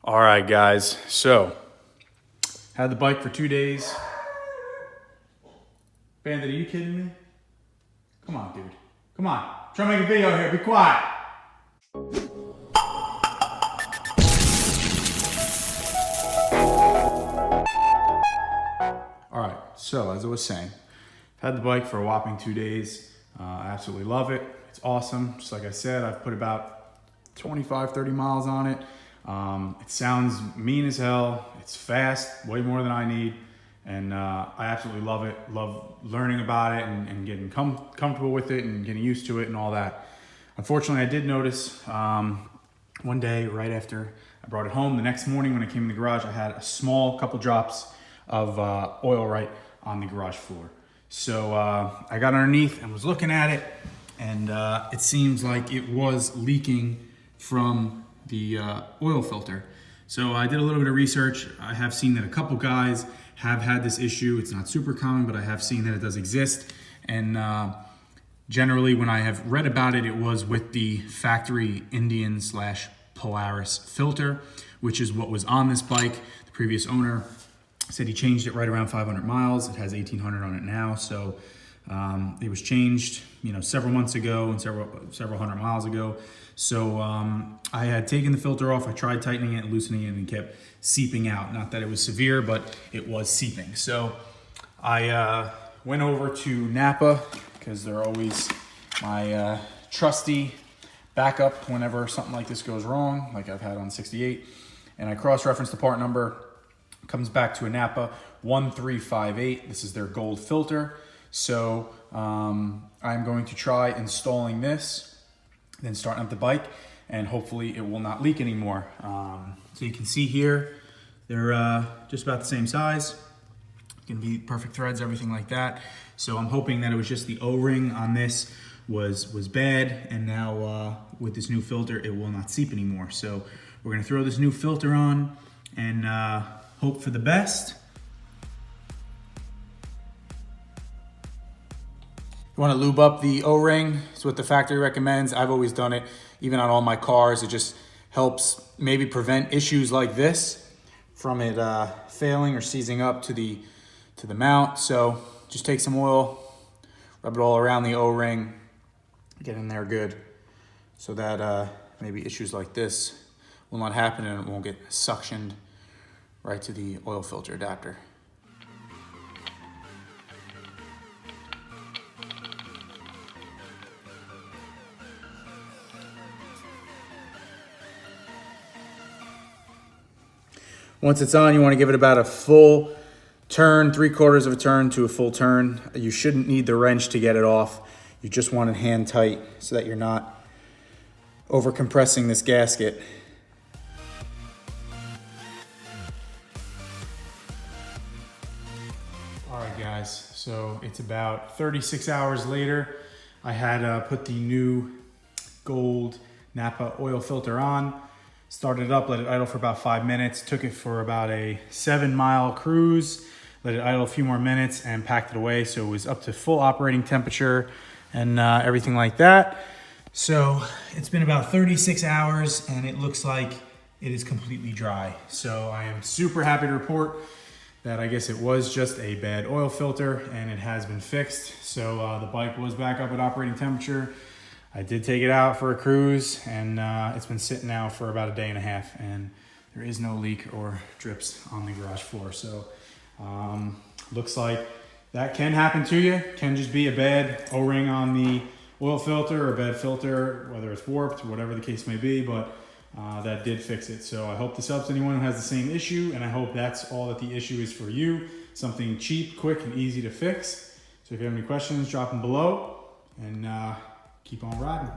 All right, guys. So, had the bike for 2 days. Bandit, are you kidding me? Come on, dude. Come on. Try to make a video here. Be quiet. All right. So, as I was saying, had the bike for a whopping 2 days. I absolutely love it. It's awesome. Just like I said, I've put about 25, 30 miles on it. It sounds mean as hell. It's fast, way more than I need. And I absolutely love it. Love learning about it and getting comfortable with it and getting used to it and all that. Unfortunately, I did notice one day right after I brought it home, the next morning when I came in the garage, I had a small couple drops of oil right on the garage floor. So I got underneath and was looking at it, and it seems like it was leaking from the oil filter. So I did a little bit of research. I have seen that a couple guys have had this issue. It's not super common, but I have seen that it does exist. And generally when I have read about it, it was with the factory Indian / Polaris filter, which is what was on this bike. The previous owner said he changed it right around 500 miles. It has 1,800 on it now. So it was changed, several months ago and several hundred miles ago. So I had taken the filter off. I tried tightening it and loosening it, and it kept seeping out. Not that it was severe, but it was seeping. So I went over to Napa because they're always my trusty backup whenever something like this goes wrong, like I've had on 68. And I cross-referenced the part number. Comes back to a Napa 1358. This is their gold filter. So I'm going to try installing this, then starting up the bike, and hopefully it will not leak anymore. So you can see here, they're just about the same size. Can be perfect threads, everything like that. So I'm hoping that it was just the O-ring on this was bad, and now with this new filter, it will not seep anymore. So we're gonna throw this new filter on and hope for the best. You want to lube up the O-ring. It's what the factory recommends. I've always done it, even on all my cars. It just helps maybe prevent issues like this from it failing or seizing up to the mount. So just take some oil, rub it all around the O-ring, get in there good, so that maybe issues like this will not happen and it won't get suctioned right to the oil filter adapter. Once it's on, you want to give it about a full turn, 3/4 of a turn to a full turn. You shouldn't need the wrench to get it off. You just want it hand tight so that you're not over compressing this gasket. All right, guys, so it's about 36 hours later. I had put the new gold Napa oil filter on, started it up, let it idle for about 5 minutes, took it for about a 7-mile cruise, let it idle a few more minutes, and packed it away. So it was up to full operating temperature and everything like that. So it's been about 36 hours and it looks like it is completely dry. So I am super happy to report that I guess it was just a bad oil filter and it has been fixed. So the bike was back up at operating temperature. I did take it out for a cruise, and it's been sitting now for about a day and a half, and there is no leak or drips on the garage floor. So looks like that can happen to you. Can just be a bad O-ring on the oil filter or a bad filter, whether it's warped, whatever the case may be, but that did fix it. So I hope this helps anyone who has the same issue, and I hope that's all that the issue is for you. Something cheap, quick, and easy to fix. So if you have any questions, drop them below, and keep on riding.